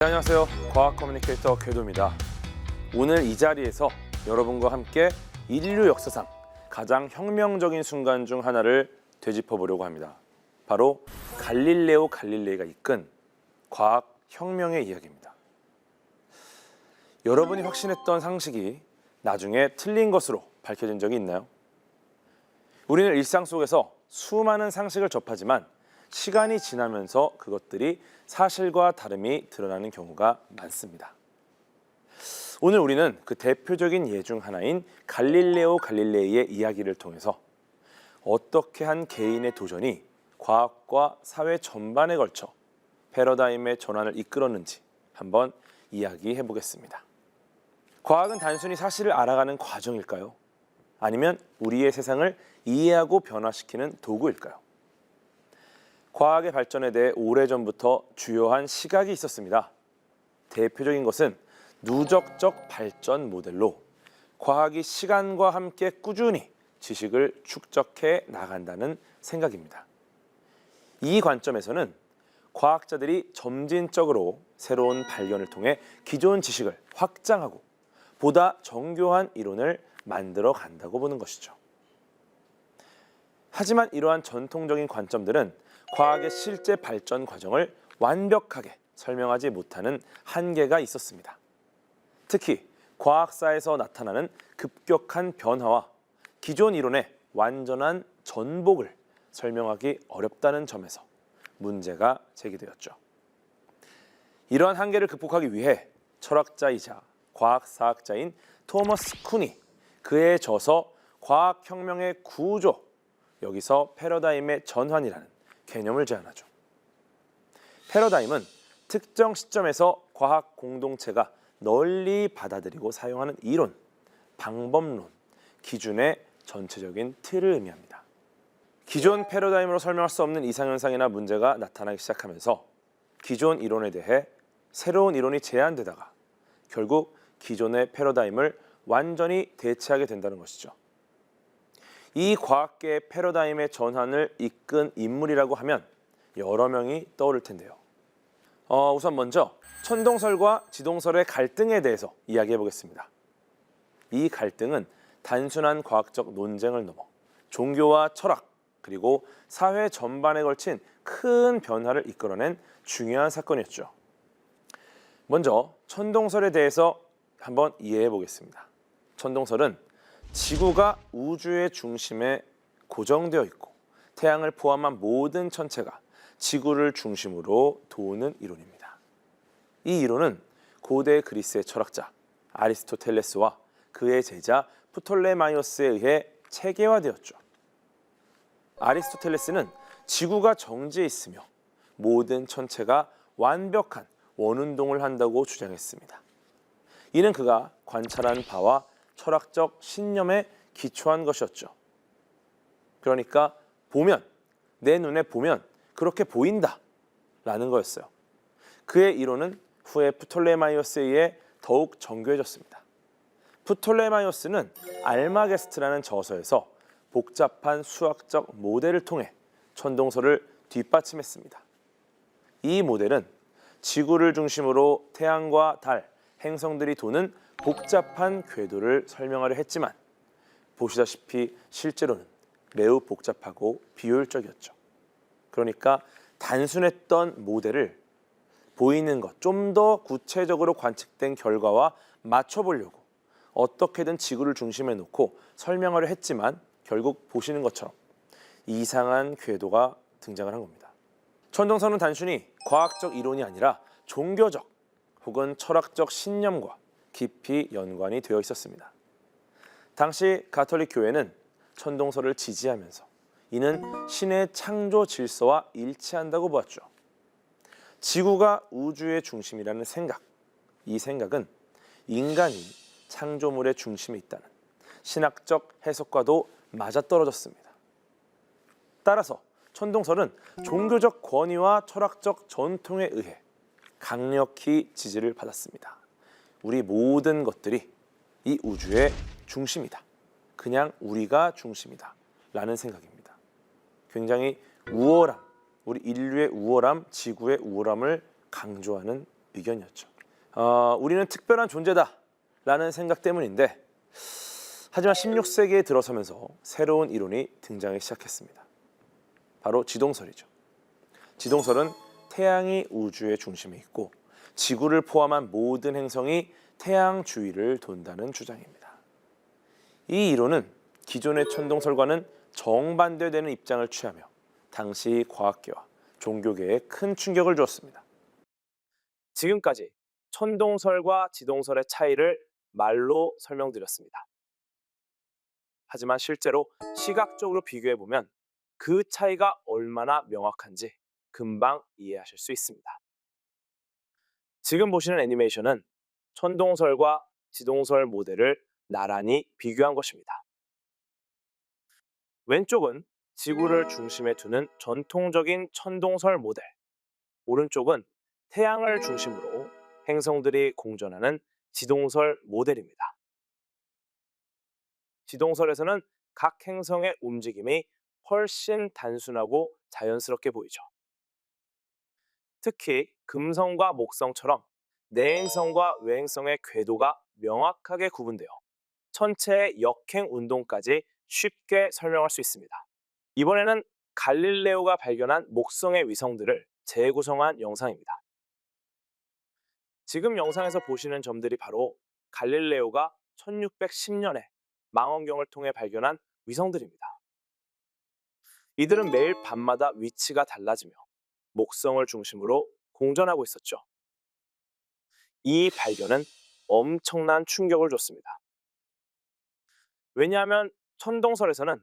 네, 안녕하세요. 과학 커뮤니케이터 궤도입니다. 오늘 이 자리에서 여러분과 함께 인류 역사상 가장 혁명적인 순간 중 하나를 되짚어 보려고 합니다. 바로 갈릴레오 갈릴레이가 이끈 과학 혁명의 이야기입니다. 여러분이 확신했던 상식이 나중에 틀린 것으로 밝혀진 적이 있나요? 우리는 일상 속에서 수많은 상식을 접하지만 시간이 지나면서 그것들이 사실과 다름이 드러나는 경우가 많습니다. 오늘 우리는 그 대표적인 예 중 하나인 갈릴레오 갈릴레이의 이야기를 통해서 어떻게 한 개인의 도전이 과학과 사회 전반에 걸쳐 패러다임의 전환을 이끌었는지 한번 이야기해 보겠습니다. 과학은 단순히 사실을 알아가는 과정일까요? 아니면 우리의 세상을 이해하고 변화시키는 도구일까요? 과학의 발전에 대해 오래전부터 주요한 시각이 있었습니다. 대표적인 것은 누적적 발전 모델로 과학이 시간과 함께 꾸준히 지식을 축적해 나간다는 생각입니다. 이 관점에서는 과학자들이 점진적으로 새로운 발견을 통해 기존 지식을 확장하고 보다 정교한 이론을 만들어 간다고 보는 것이죠. 하지만 이러한 전통적인 관점들은 과학의 실제 발전 과정을 완벽하게 설명하지 못하는 한계가 있었습니다. 특히 과학사에서 나타나는 급격한 변화와 기존 이론의 완전한 전복을 설명하기 어렵다는 점에서 문제가 제기되었죠. 이러한 한계를 극복하기 위해 철학자이자 과학사학자인 토머스 쿤이 그의 저서 과학혁명의 구조, 여기서 패러다임의 전환이라는 개념을 제안하죠. 패러다임은 특정 시점에서 과학 공동체가 널리 받아들이고 사용하는 이론, 방법론, 기준의 전체적인 틀을 의미합니다. 기존 패러다임으로 설명할 수 없는 이상현상이나 문제가 나타나기 시작하면서 기존 이론에 대해 새로운 이론이 제안되다가 결국 기존의 패러다임을 완전히 대체하게 된다는 것이죠. 이 과학계의 패러다임의 전환을 이끈 인물이라고 하면 여러 명이 떠오를 텐데요. 우선 먼저 천동설과 지동설의 갈등에 대해서 이야기해 보겠습니다. 이 갈등은 단순한 과학적 논쟁을 넘어 종교와 철학 그리고 사회 전반에 걸친 큰 변화를 이끌어낸 중요한 사건이었죠. 먼저 천동설에 대해서 한번 이해해 보겠습니다. 천동설은 지구가 우주의 중심에 고정되어 있고 태양을 포함한 모든 천체가 지구를 중심으로 도는 이론입니다. 이 이론은 고대 그리스의 철학자 아리스토텔레스와 그의 제자 프톨레마이오스에 의해 체계화되었죠. 아리스토텔레스는 지구가 정지해 있으며 모든 천체가 완벽한 원운동을 한다고 주장했습니다. 이는 그가 관찰한 바와 철학적 신념에 기초한 것이었죠. 그러니까 내 눈에 보면 그렇게 보인다 라는 거였어요. 그의 이론은 후에 프톨레마이오스에 의해 더욱 정교해졌습니다. 프톨레마이오스는 알마게스트라는 저서에서 복잡한 수학적 모델을 통해 천동설을 뒷받침했습니다. 이 모델은 지구를 중심으로 태양과 달, 행성들이 도는 복잡한 궤도를 설명하려 했지만 보시다시피 실제로는 매우 복잡하고 비효율적이었죠. 그러니까 단순했던 모델을 보이는 것, 좀 더 구체적으로 관측된 결과와 맞춰보려고 어떻게든 지구를 중심에 놓고 설명하려 했지만 결국 보시는 것처럼 이상한 궤도가 등장을 한 겁니다. 천동설은 단순히 과학적 이론이 아니라 종교적 혹은 철학적 신념과 깊이 연관이 되어 있었습니다. 당시 가톨릭 교회는 천동설을 지지하면서 이는 신의 창조 질서와 일치한다고 보았죠. 지구가 우주의 중심이라는 생각, 이 생각은 인간이 창조물의 중심에 있다는 신학적 해석과도 맞아떨어졌습니다. 따라서 천동설은 종교적 권위와 철학적 전통에 의해 강력히 지지를 받았습니다. 우리 모든 것들이 이 우주의 중심이다. 그냥 우리가 중심이다. 라는 생각입니다. 굉장히 우월함, 우리 인류의 우월함, 지구의 우월함을 강조하는 의견이었죠. 우리는 특별한 존재다라는 생각 때문인데 하지만 16세기에 들어서면서 새로운 이론이 등장하기 시작했습니다. 바로 지동설이죠. 지동설은 태양이 우주의 중심에 있고 지구를 포함한 모든 행성이 태양 주위를 돈다는 주장입니다. 이 이론은 기존의 천동설과는 정반대되는 입장을 취하며 당시 과학계와 종교계에 큰 충격을 주었습니다. 지금까지 천동설과 지동설의 차이를 말로 설명드렸습니다. 하지만 실제로 시각적으로 비교해보면 그 차이가 얼마나 명확한지 금방 이해하실 수 있습니다. 지금 보시는 애니메이션은 천동설과 지동설 모델을 나란히 비교한 것입니다. 왼쪽은 지구를 중심에 두는 전통적인 천동설 모델, 오른쪽은 태양을 중심으로 행성들이 공전하는 지동설 모델입니다. 지동설에서는 각 행성의 움직임이 훨씬 단순하고 자연스럽게 보이죠. 특히 금성과 목성처럼 내행성과 외행성의 궤도가 명확하게 구분되어 천체의 역행 운동까지 쉽게 설명할 수 있습니다. 이번에는 갈릴레오가 발견한 목성의 위성들을 재구성한 영상입니다. 지금 영상에서 보시는 점들이 바로 갈릴레오가 1610년에 망원경을 통해 발견한 위성들입니다. 이들은 매일 밤마다 위치가 달라지며 목성을 중심으로 공전하고 있었죠. 이 발견은 엄청난 충격을 줬습니다. 왜냐하면 천동설에서는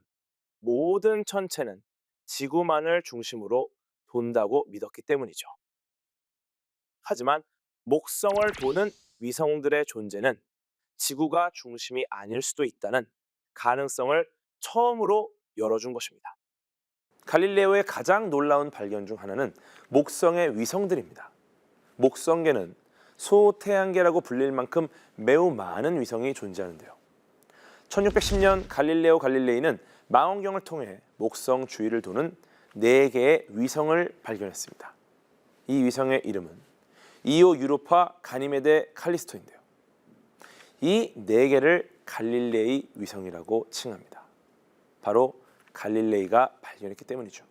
모든 천체는 지구만을 중심으로 돈다고 믿었기 때문이죠. 하지만 목성을 도는 위성들의 존재는 지구가 중심이 아닐 수도 있다는 가능성을 처음으로 열어준 것입니다. 갈릴레오의 가장 놀라운 발견 중 하나는 목성의 위성들입니다. 목성계는 소태양계라고 불릴 만큼 매우 많은 위성이 존재하는데요. 1610년 갈릴레오 갈릴레이는 망원경을 통해 목성 주위를 도는 4개의 위성을 발견했습니다. 이 위성의 이름은 이오 유로파 가니메데 칼리스토인데요. 이 4개를 갈릴레이 위성이라고 칭합니다. 바로 갈릴레이가 발견했기 때문이죠.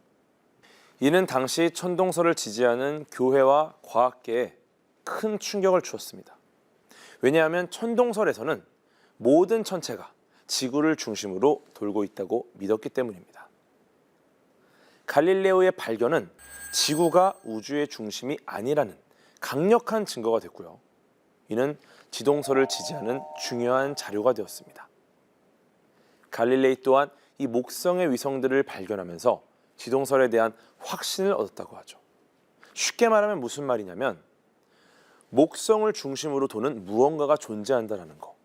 이는 당시 천동설을 지지하는 교회와 과학계에 큰 충격을 주었습니다. 왜냐하면 천동설에서는 모든 천체가 지구를 중심으로 돌고 있다고 믿었기 때문입니다. 갈릴레오의 발견은 지구가 우주의 중심이 아니라는 강력한 증거가 됐고요. 이는 지동설을 지지하는 중요한 자료가 되었습니다. 갈릴레이 또한 이 목성의 위성들을 발견하면서 지동설에 대한 확신을 얻었다고 하죠. 쉽게 말하면 무슨 말이냐면 목성을 중심으로 도는 무언가가 존재한다는 거.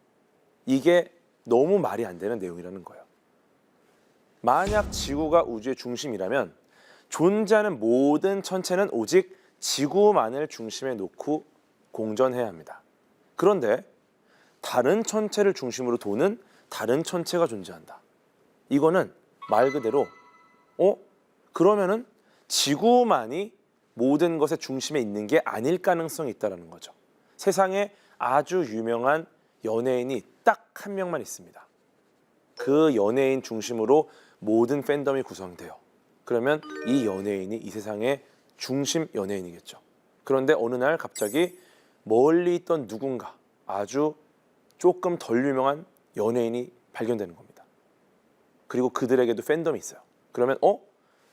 이게 너무 말이 안 되는 내용이라는 거예요. 만약 지구가 우주의 중심이라면 존재하는 모든 천체는 오직 지구만을 중심에 놓고 공전해야 합니다. 그런데 다른 천체를 중심으로 도는 다른 천체가 존재한다. 이거는 말 그대로 그러면은 지구만이 모든 것의 중심에 있는 게 아닐 가능성이 있다는 거죠. 세상에 아주 유명한 연예인이 딱 한 명만 있습니다. 그 연예인 중심으로 모든 팬덤이 구성돼요. 그러면 이 연예인이 이 세상의 중심 연예인이겠죠. 그런데 어느 날 갑자기 멀리 있던 누군가 아주 조금 덜 유명한 연예인이 발견되는 겁니다. 그리고 그들에게도 팬덤이 있어요. 그러면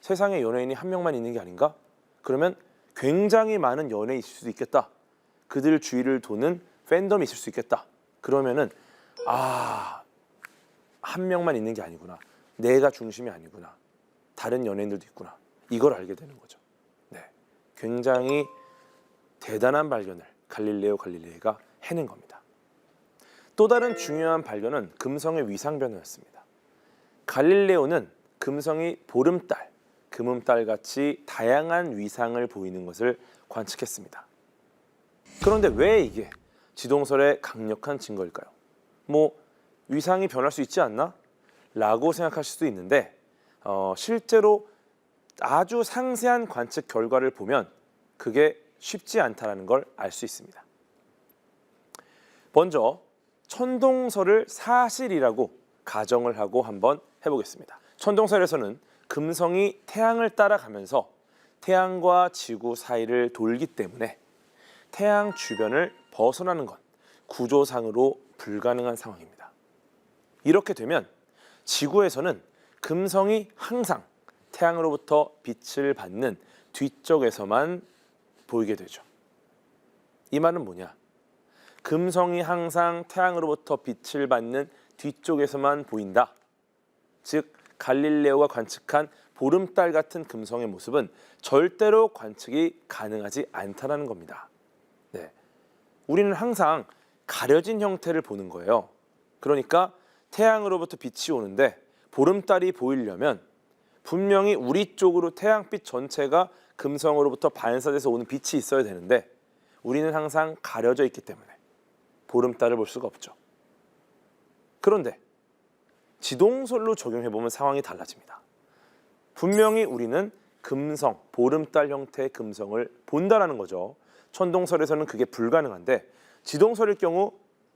세상에 연예인이 한 명만 있는 게 아닌가? 그러면 굉장히 많은 연예인이 있을 수도 있겠다. 그들 주위를 도는 팬덤이 있을 수 있겠다. 그러면은 한 명만 있는 게 아니구나. 내가 중심이 아니구나. 다른 연예인들도 있구나. 이걸 알게 되는 거죠. 네, 굉장히 대단한 발견을 갈릴레오 갈릴레이가 해낸 겁니다. 또 다른 중요한 발견은 금성의 위상 변화였습니다. 갈릴레오는 금성이 보름달, 금음달 같이 다양한 위상을 보이는 것을 관측했습니다. 그런데 왜 이게 지동설의 강력한 증거일까요? 위상이 변할 수 있지 않나? 라고 생각하실 수도 있는데 실제로 아주 상세한 관측 결과를 보면 그게 쉽지 않다는 걸 알 수 있습니다. 먼저 천동설을 사실이라고 가정을 하고 한번 해보겠습니다. 천동설에서는 금성이 태양을 따라가면서 태양과 지구 사이를 돌기 때문에 태양 주변을 벗어나는 건 구조상으로 불가능한 상황입니다. 이렇게 되면 지구에서는 금성이 항상 태양으로부터 빛을 받는 뒤쪽에서만 보이게 되죠. 이 말은 뭐냐? 금성이 항상 태양으로부터 빛을 받는 뒤쪽에서만 보인다. 즉 갈릴레오가 관측한 보름달 같은 금성의 모습은 절대로 관측이 가능하지 않다는 겁니다. 네. 우리는 항상 가려진 형태를 보는 거예요. 그러니까 태양으로부터 빛이 오는데 보름달이 보이려면 분명히 우리 쪽으로 태양빛 전체가 금성으로부터 반사돼서 오는 빛이 있어야 되는데 우리는 항상 가려져 있기 때문에 보름달을 볼 수가 없죠. 그런데 지동설로 적용해보면 상황이 달라집니다. 분명히 우리는 금성, 보름달 형태의 금성을 본다라는 거죠. 천동설에서는 그게 불가능한데 지동설일 경우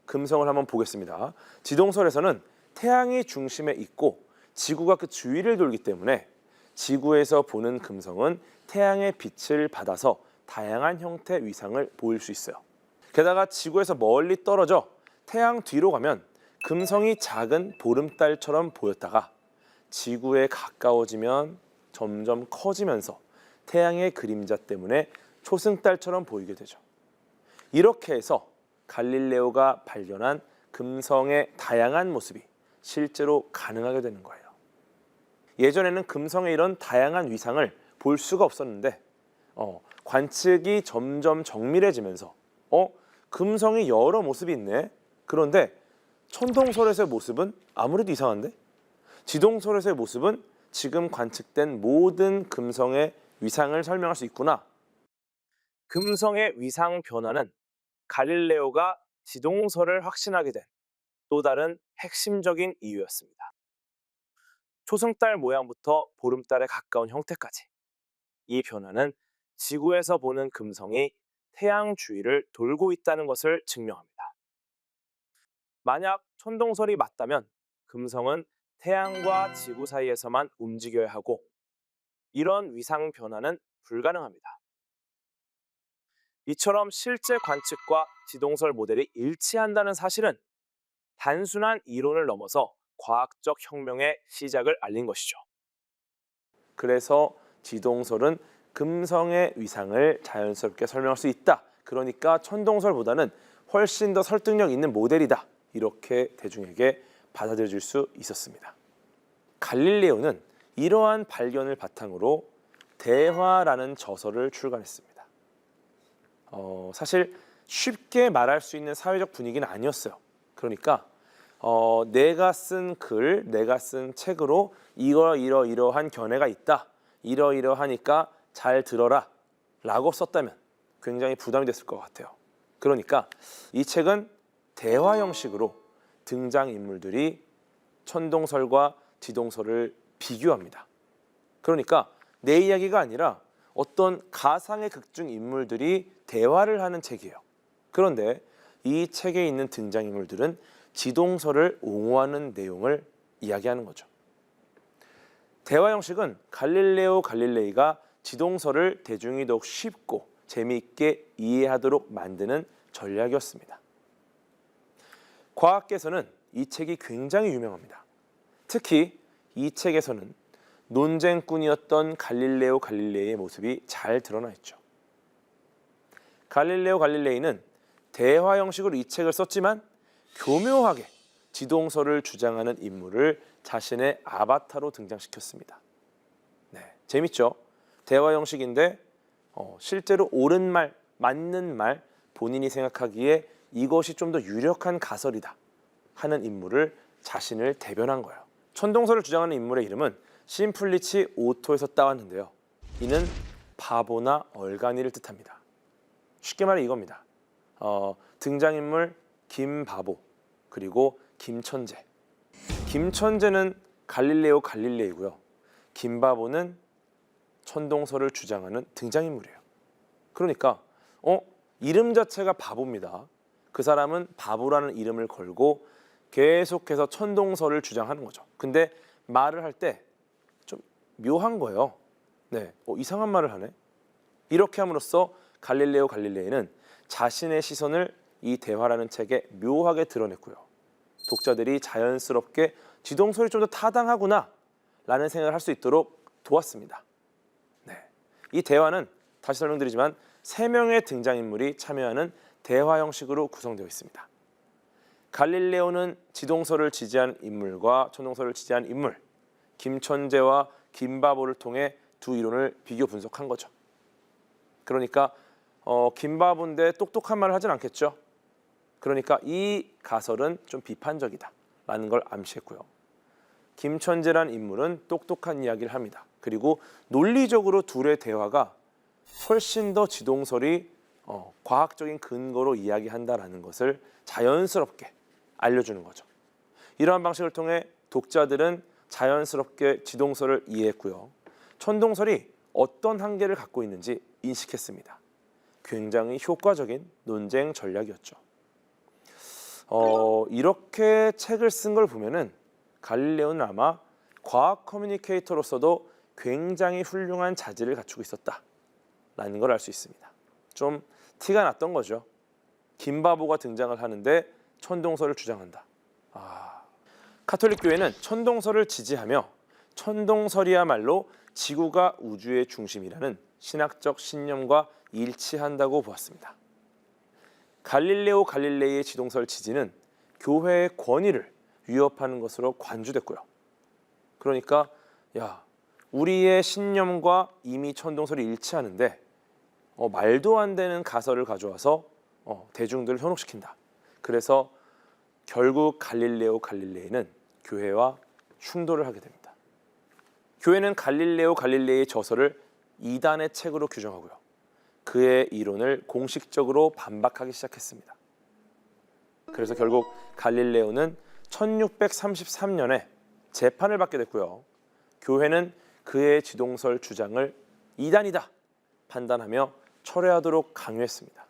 금성을 한번 보겠습니다. 지동설에서는 태양이 중심에 있고 지구가 그 주위를 돌기 때문에 지구에서 보는 금성은 태양의 빛을 받아서 다양한 형태의 위상을 보일 수 있어요. 게다가 지구에서 멀리 떨어져 태양 뒤로 가면 금성이 작은 보름달처럼 보였다가 지구에 가까워지면 점점 커지면서 태양의 그림자 때문에 초승달처럼 보이게 되죠. 이렇게 해서 갈릴레오가 발견한 금성의 다양한 모습이 실제로 가능하게 되는 거예요. 예전에는 금성의 이런 다양한 위상을 볼 수가 없었는데 관측이 점점 정밀해지면서 금성이 여러 모습이 있네. 그런데 천동설에서의 모습은 아무래도 이상한데? 지동설에서의 모습은 지금 관측된 모든 금성의 위상을 설명할 수 있구나. 금성의 위상 변화는 갈릴레오가 지동설을 확신하게 된 또 다른 핵심적인 이유였습니다. 초승달 모양부터 보름달에 가까운 형태까지 이 변화는 지구에서 보는 금성이 태양 주위를 돌고 있다는 것을 증명합니다. 만약 천동설이 맞다면 금성은 태양과 지구 사이에서만 움직여야 하고 이런 위상 변화는 불가능합니다. 이처럼 실제 관측과 지동설 모델이 일치한다는 사실은 단순한 이론을 넘어서 과학적 혁명의 시작을 알린 것이죠. 그래서 지동설은 금성의 위상을 자연스럽게 설명할 수 있다. 그러니까 천동설보다는 훨씬 더 설득력 있는 모델이다. 이렇게 대중에게 받아들여질 수 있었습니다. 갈릴레오는 이러한 발견을 바탕으로 대화라는 저서를 출간했습니다. 사실 쉽게 말할 수 있는 사회적 분위기는 아니었어요. 그러니까 내가 쓴 글, 내가 쓴 책으로 이러이러한 견해가 있다. 이러이러하니까 잘 들어라 라고 썼다면 굉장히 부담이 됐을 것 같아요. 그러니까 이 책은 대화 형식으로 등장인물들이 천동설과 지동설을 비교합니다. 그러니까 내 이야기가 아니라 어떤 가상의 극중 인물들이 대화를 하는 책이에요. 그런데 이 책에 있는 등장인물들은 지동설을 옹호하는 내용을 이야기하는 거죠. 대화 형식은 갈릴레오 갈릴레이가 지동설을 대중이 더욱 쉽고 재미있게 이해하도록 만드는 전략이었습니다. 과학계에서는 이 책이 굉장히 유명합니다. 특히 이 책에서는 논쟁꾼이었던 갈릴레오 갈릴레이의 모습이 잘 드러나 있죠. 갈릴레오 갈릴레이는 대화 형식으로 이 책을 썼지만 교묘하게 지동설을 주장하는 인물을 자신의 아바타로 등장시켰습니다. 네, 재밌죠? 대화 형식인데 실제로 옳은 말, 맞는 말, 본인이 생각하기에 이것이 좀 더 유력한 가설이다 하는 인물을 자신을 대변한 거예요. 천동설을 주장하는 인물의 이름은 심플리치 오토에서 따왔는데요. 이는 바보나 얼간이를 뜻합니다. 쉽게 말해 이겁니다. 등장인물 김바보 그리고 김천재. 김천재는 갈릴레오 갈릴레이고요. 김바보는 천동설을 주장하는 등장인물이에요. 그러니까 이름 자체가 바보입니다. 그 사람은 바보라는 이름을 걸고 계속해서 천동설을 주장하는 거죠. 근데 말을 할 때 좀 묘한 거예요. 네, 이상한 말을 하네. 이렇게 함으로써 갈릴레오 갈릴레이는 자신의 시선을 이 대화라는 책에 묘하게 드러냈고요. 독자들이 자연스럽게 지동설이 좀 더 타당하구나 라는 생각을 할 수 있도록 도왔습니다. 네, 이 대화는 다시 설명드리지만 3명의 등장인물이 참여하는 대화 형식으로 구성되어 있습니다. 갈릴레오는 지동설을 지지한 인물과 천동설을 지지한 인물, 김천재와 김바보를 통해 두 이론을 비교 분석한 거죠. 그러니까 김바보인데 똑똑한 말을 하진 않겠죠. 그러니까 이 가설은 좀 비판적이다 라는 걸 암시했고요. 김천재란 인물은 똑똑한 이야기를 합니다. 그리고 논리적으로 둘의 대화가 훨씬 더 지동설이 과학적인 근거로 이야기한다라는 것을 자연스럽게 알려주는 거죠. 이러한 방식을 통해 독자들은 자연스럽게 지동설을 이해했고요. 천동설이 어떤 한계를 갖고 있는지 인식했습니다. 굉장히 효과적인 논쟁 전략이었죠. 이렇게 책을 쓴 걸 보면은 갈릴레오는 아마 과학 커뮤니케이터로서도 굉장히 훌륭한 자질을 갖추고 있었다라는 걸 알 수 있습니다. 좀 티가 났던 거죠. 김바보가 등장을 하는데 천동설을 주장한다. 카톨릭 교회는 천동설을 지지하며 천동설이야말로 지구가 우주의 중심이라는 신학적 신념과 일치한다고 보았습니다. 갈릴레오 갈릴레이의 지동설 지지는 교회의 권위를 위협하는 것으로 관주됐고요. 그러니까 우리의 신념과 이미 천동설이 일치하는데 말도 안 되는 가설을 가져와서 대중들을 현혹시킨다. 그래서 결국 갈릴레오 갈릴레이는 교회와 충돌을 하게 됩니다. 교회는 갈릴레오 갈릴레이의 저서를 이단의 책으로 규정하고요. 그의 이론을 공식적으로 반박하기 시작했습니다. 그래서 결국 갈릴레오는 1633년에 재판을 받게 됐고요. 교회는 그의 지동설 주장을 이단이다 판단하며 철회하도록 강요했습니다.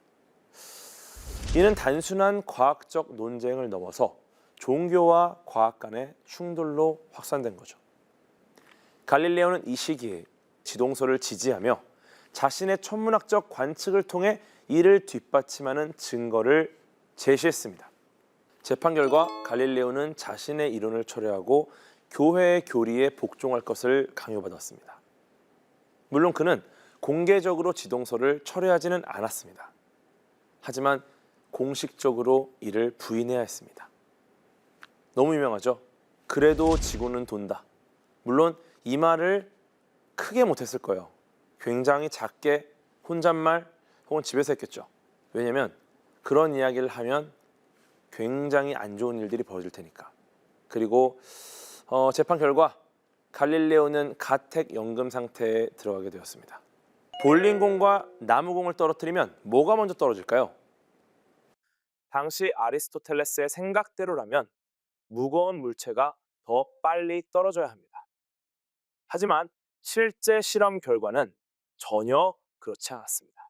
이는 단순한 과학적 논쟁을 넘어서 종교와 과학 간의 충돌로 확산된 거죠. 갈릴레오는 이 시기에 지동설을 지지하며 자신의 천문학적 관측을 통해 이를 뒷받침하는 증거를 제시했습니다. 재판 결과 갈릴레오는 자신의 이론을 철회하고 교회의 교리에 복종할 것을 강요받았습니다. 물론 그는 공개적으로 지동설을 철회하지는 않았습니다. 하지만 공식적으로 이를 부인해야 했습니다. 너무 유명하죠? 그래도 지구는 돈다. 물론 이 말을 크게 못했을 거예요. 굉장히 작게 혼잣말 혹은 집에서 했겠죠. 왜냐하면 그런 이야기를 하면 굉장히 안 좋은 일들이 벌어질 테니까. 그리고 재판 결과 갈릴레오는 가택 연금 상태에 들어가게 되었습니다. 볼링공과 나무공을 떨어뜨리면 뭐가 먼저 떨어질까요? 당시 아리스토텔레스의 생각대로라면 무거운 물체가 더 빨리 떨어져야 합니다. 하지만 실제 실험 결과는 전혀 그렇지 않았습니다.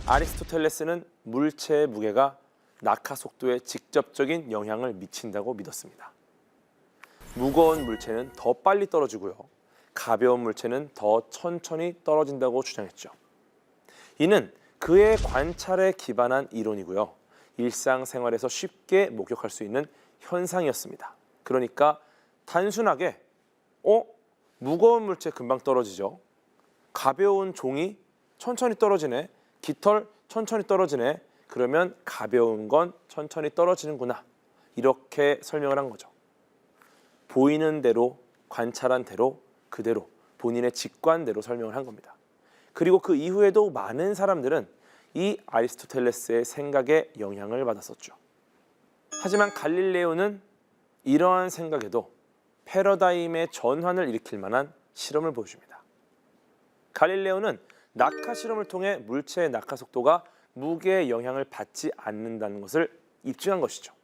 아리스토텔레스는 물체의 무게가 낙하 속도에 직접적인 영향을 미친다고 믿었습니다. 무거운 물체는 더 빨리 떨어지고요. 가벼운 물체는 더 천천히 떨어진다고 주장했죠. 이는 그의 관찰에 기반한 이론이고요. 일상생활에서 쉽게 목격할 수 있는 현상이었습니다. 그러니까 단순하게 무거운 물체 금방 떨어지죠. 가벼운 종이 천천히 떨어지네. 깃털 천천히 떨어지네. 그러면 가벼운 건 천천히 떨어지는구나. 이렇게 설명을 한 거죠. 보이는 대로, 관찰한 대로, 그대로 본인의 직관대로 설명을 한 겁니다. 그리고 그 이후에도 많은 사람들은 이 아리스토텔레스의 생각에 영향을 받았었죠. 하지만 갈릴레오는 이러한 생각에도 패러다임의 전환을 일으킬 만한 실험을 보여줍니다. 갈릴레오는 낙하 실험을 통해 물체의 낙하 속도가 무게의 영향을 받지 않는다는 것을 입증한 것이죠.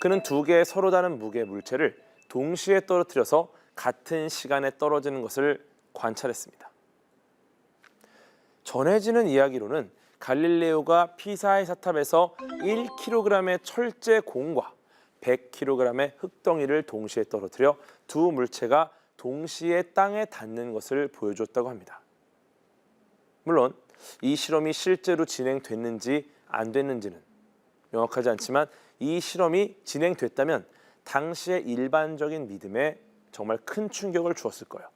그는 두 개의 서로 다른 무게의 물체를 동시에 떨어뜨려서 같은 시간에 떨어지는 것을 관찰했습니다. 전해지는 이야기로는 갈릴레오가 피사의 사탑에서 1kg의 철제 공과 100kg의 흙덩이를 동시에 떨어뜨려 두 물체가 동시에 땅에 닿는 것을 보여줬다고 합니다. 물론 이 실험이 실제로 진행됐는지 안 됐는지는 명확하지 않지만 이 실험이 진행됐다면 당시의 일반적인 믿음에 정말 큰 충격을 주었을 거예요.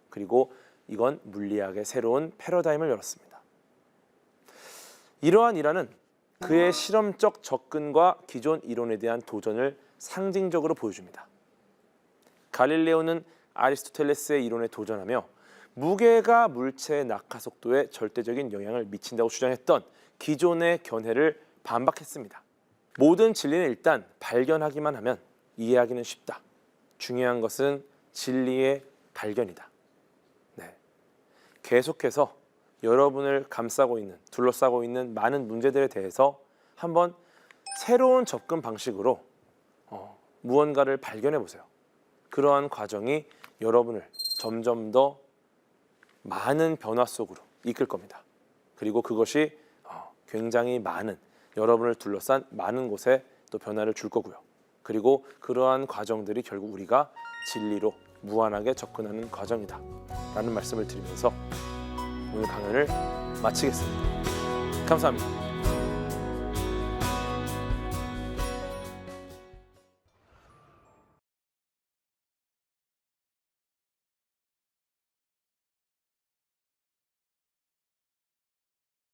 그리고 이건 물리학의 새로운 패러다임을 열었습니다. 이러한 일화는 그의 실험적 접근과 기존 이론에 대한 도전을 상징적으로 보여줍니다. 갈릴레오는 아리스토텔레스의 이론에 도전하며 무게가 물체의 낙하 속도에 절대적인 영향을 미친다고 주장했던 기존의 견해를 반박했습니다. 모든 진리는 일단 발견하기만 하면 이해하기는 쉽다. 중요한 것은 진리의 발견이다. 네. 계속해서 여러분을 감싸고 있는, 둘러싸고 있는 많은 문제들에 대해서 한번 새로운 접근 방식으로 무언가를 발견해 보세요. 그러한 과정이 여러분을 점점 더 많은 변화 속으로 이끌 겁니다. 그리고 그것이 굉장히 많은 여러분을 둘러싼 많은 곳에 또 변화를 줄 거고요. 그리고 그러한 과정들이 결국 우리가 진리로 무한하게 접근하는 과정이다 라는 말씀을 드리면서 오늘 강연을 마치겠습니다. 감사합니다.